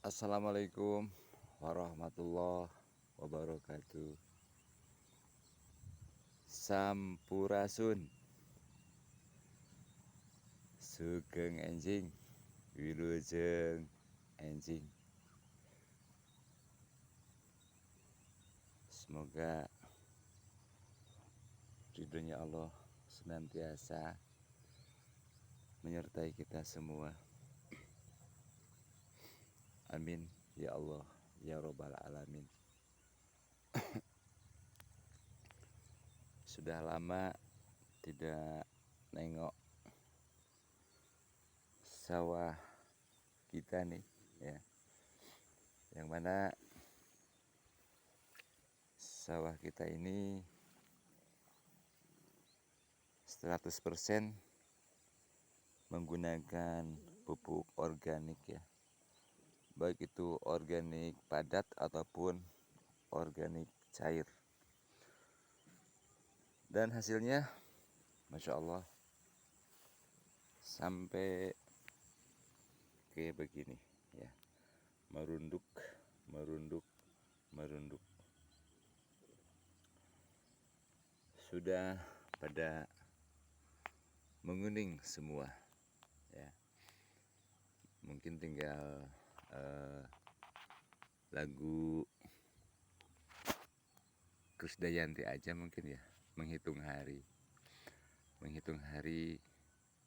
Assalamualaikum warahmatullahi wabarakatuh. Sampurasun, sugeng enjing, wilujeng enjing. Semoga ridhonya Allah senantiasa menyertai kita semua. Amin ya Allah ya Rabbal alamin. Sudah lama tidak nengok sawah kita nih ya. Yang mana sawah kita ini 100% menggunakan pupuk organik ya. Baik itu organik padat ataupun organik cair. Dan hasilnya Masya Allah sampai kayak begini ya. Merunduk. Sudah pada menguning semua ya. Mungkin tinggal lagu Krisdayanti aja mungkin ya, menghitung hari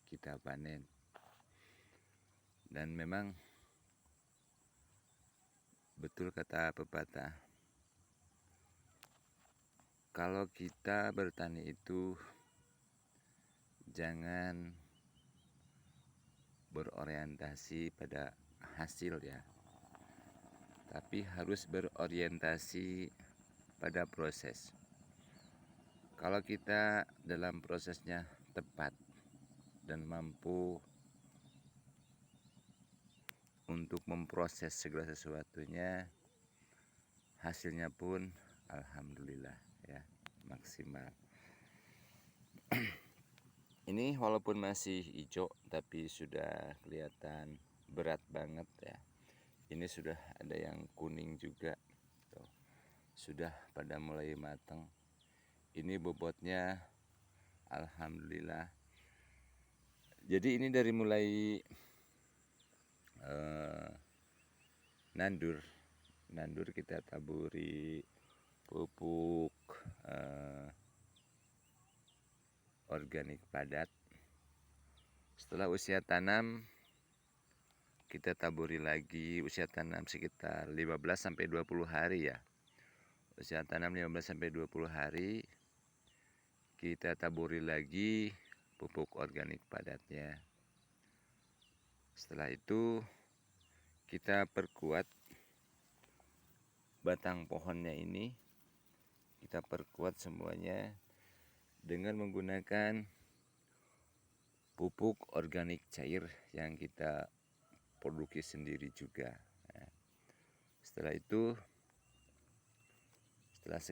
kita panen. Dan memang betul kata pepatah, kalau kita bertani itu jangan berorientasi pada hasil ya, tapi harus berorientasi pada proses. Kalau kita dalam prosesnya tepat dan mampu untuk memproses segala sesuatunya, hasilnya pun alhamdulillah ya, maksimal. Ini walaupun masih hijau tapi sudah kelihatan berat banget ya. Ini sudah ada yang kuning juga tuh. Sudah pada mulai matang. Ini bobotnya alhamdulillah. Jadi ini dari mulai nandur kita taburi pupuk organik padat. Setelah usia tanam kita taburi lagi, usia tanam sekitar 15 sampai 20 hari ya. Usia tanam 15 sampai 20 hari kita taburi lagi pupuk organik padatnya. Setelah itu kita perkuat batang pohonnya ini, kita perkuat semuanya dengan menggunakan pupuk organik cair yang kita produksi sendiri juga. Nah, setelah itu setelah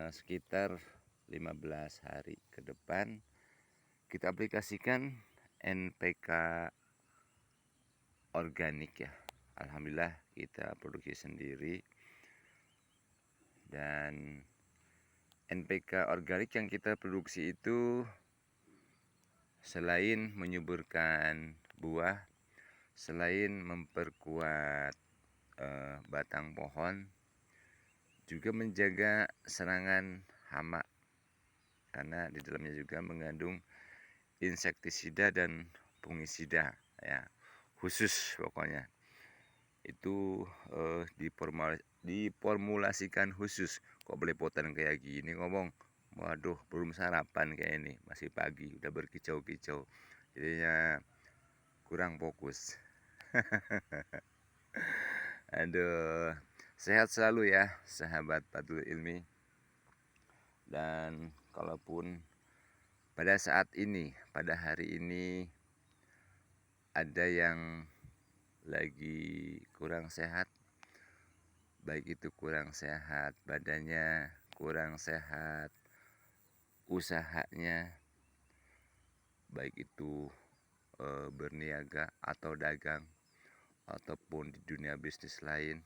sekitar 15 hari ke depan kita aplikasikan NPK organik ya. Alhamdulillah kita produksi sendiri. Dan NPK organik yang kita produksi itu selain menyuburkan buah, selain memperkuat batang pohon, juga menjaga serangan hama, karena di dalamnya juga mengandung insektisida dan fungisida ya, khusus pokoknya. Itu diformulasikan khusus. Kok belepotan kayak gini ngomong, waduh belum sarapan kayak ini, masih pagi udah berkicau-kicau, jadinya kurang fokus. Aduh, sehat selalu ya sahabat Fadlul Ilmi. Dan kalaupun pada saat ini, pada hari ini ada yang lagi kurang sehat, baik itu kurang sehat badannya, kurang sehat usahanya, baik itu berniaga atau dagang, ataupun di dunia bisnis lain.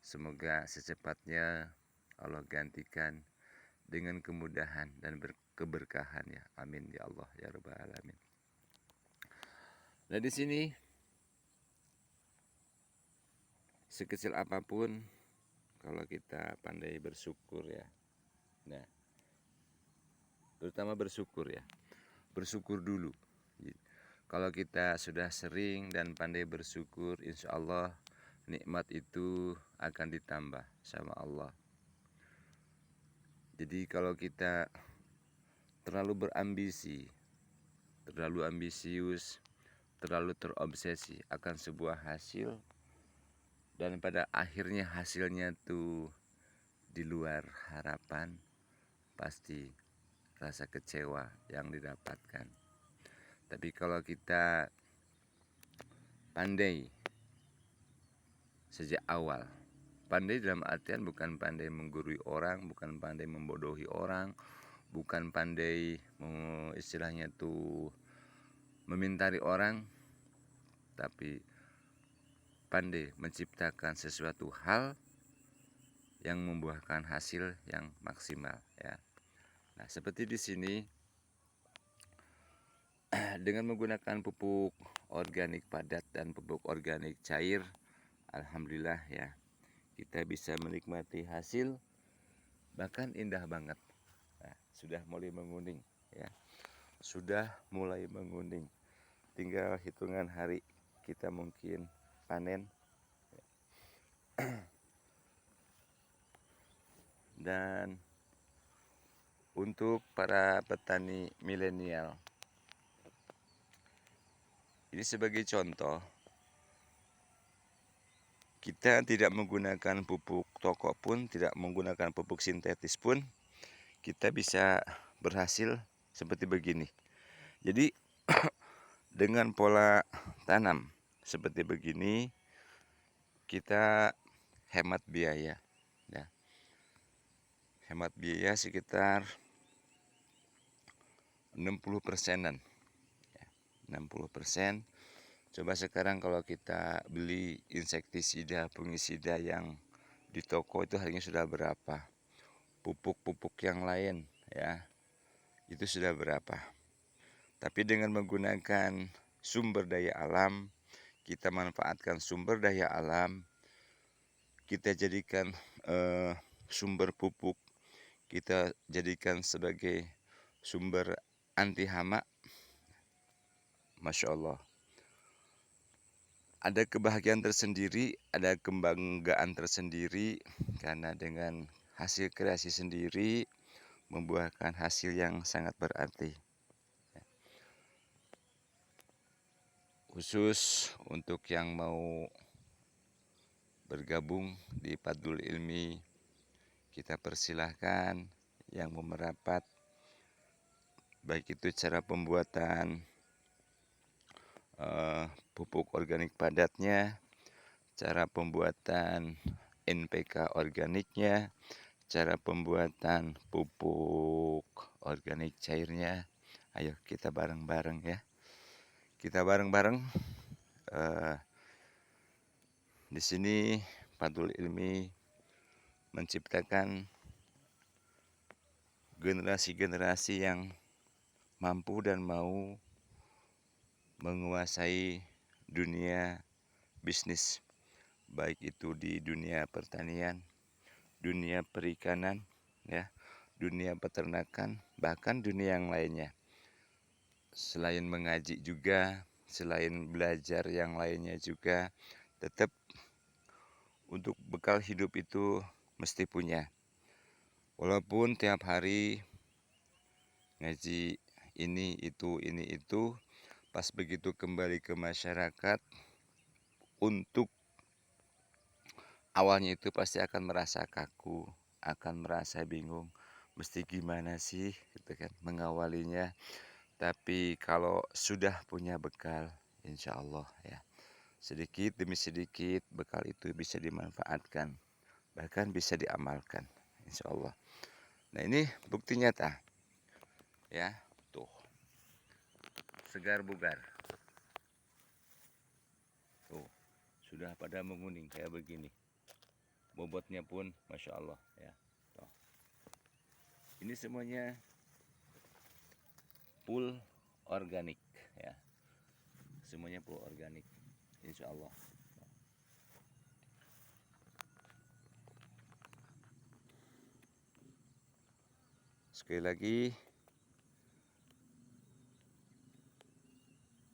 Semoga secepatnya Allah gantikan dengan kemudahan dan keberkahan ya. Amin ya Allah ya rabbal alamin. Nah, di sini sekecil apapun kalau kita pandai bersyukur ya. Nah, terutama bersyukur ya. Bersyukur dulu. Kalau kita sudah sering dan pandai bersyukur, insya Allah nikmat itu akan ditambah sama Allah. Jadi kalau kita terlalu berambisi, terlalu ambisius, terlalu terobsesi akan sebuah hasil, dan pada akhirnya hasilnya tuh di luar harapan, pasti rasa kecewa yang didapatkan. Tapi kalau kita pandai sejak awal, pandai dalam artian bukan pandai menggurui orang, bukan pandai membodohi orang, bukan pandai istilahnya tuh memintari orang, tapi pandai menciptakan sesuatu hal yang membuahkan hasil yang maksimal ya. Nah, seperti di sini dengan menggunakan pupuk organik padat dan pupuk organik cair, alhamdulillah ya, kita bisa menikmati hasil bahkan indah banget. Nah, sudah mulai menguning ya. Sudah mulai menguning. Tinggal hitungan hari kita mungkin panen. Dan untuk para petani milenial, ini sebagai contoh, kita tidak menggunakan pupuk toko pun, tidak menggunakan pupuk sintetis pun, kita bisa berhasil seperti begini. Jadi dengan pola tanam seperti begini, kita hemat biaya ya. Hemat biaya sekitar 60%-an ya, 60%. Coba sekarang kalau kita beli insektisida, fungisida yang di toko itu harganya sudah berapa? Pupuk-pupuk yang lain ya, itu sudah berapa? Tapi dengan menggunakan sumber daya alam, kita manfaatkan sumber daya alam, kita jadikan sumber pupuk, kita jadikan sebagai sumber anti hama, Masya Allah. Ada kebahagiaan tersendiri, ada kebanggaan tersendiri, karena dengan hasil kreasi sendiri membuahkan hasil yang sangat berarti. Khusus untuk yang mau bergabung di Fadlul Ilmi, kita persilahkan yang mau merapat, baik itu cara pembuatan pupuk organik padatnya, cara pembuatan NPK organiknya, cara pembuatan pupuk organik cairnya. Ayo kita bareng-bareng ya. Kita bareng-bareng di sini Fadlul Ilmi menciptakan generasi-generasi yang mampu dan mau menguasai dunia bisnis, baik itu di dunia pertanian, dunia perikanan, ya, dunia peternakan, bahkan dunia yang lainnya. Selain mengaji juga, selain belajar yang lainnya juga, tetap untuk bekal hidup itu mesti punya. Walaupun tiap hari ngaji ini itu, pas begitu kembali ke masyarakat, untuk awalnya itu pasti akan merasa kaku, akan merasa bingung, mesti gimana sih gitu kan mengawalinya. Tapi kalau sudah punya bekal, insya Allah ya, sedikit demi sedikit bekal itu bisa dimanfaatkan, bahkan bisa diamalkan, insya Allah. Nah, ini bukti nyata ya, tuh segar bugar tuh. sudah pada menguning kayak begini. Bobotnya pun Masya Allah ya. Tuh. Ini semuanya full organik ya. Semuanya full organik, insya Allah. Sekali lagi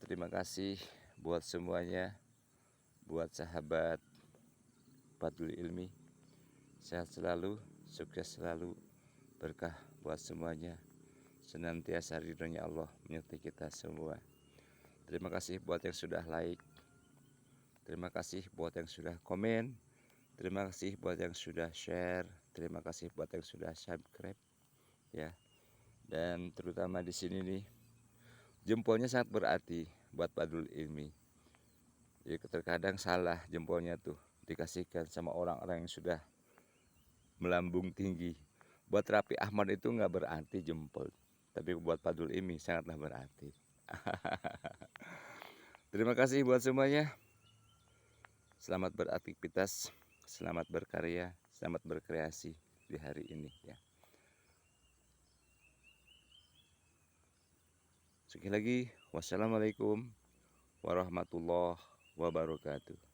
terima kasih buat semuanya, buat sahabat Fadlul Ilmi. Sehat selalu, sukses selalu, berkah buat semuanya. Senantiasa ridhonya Allah menyertai kita semua. Terima kasih buat yang sudah like. Terima kasih buat yang sudah komen. Terima kasih buat yang sudah share. Terima kasih buat yang sudah subscribe ya. Dan terutama di sini nih, jempolnya sangat berarti buat Fadlul Ilmi. Jadi terkadang salah jempolnya tuh dikasihkan sama orang-orang yang sudah melambung tinggi. Buat Raffi Ahmad itu nggak berarti jempol, tapi buat Fadlul Ilmi sangatlah berarti. Terima kasih buat semuanya. Selamat beraktivitas, selamat berkarya, selamat berkreasi di hari ini ya. Sekali lagi, wassalamualaikum warahmatullahi wabarakatuh.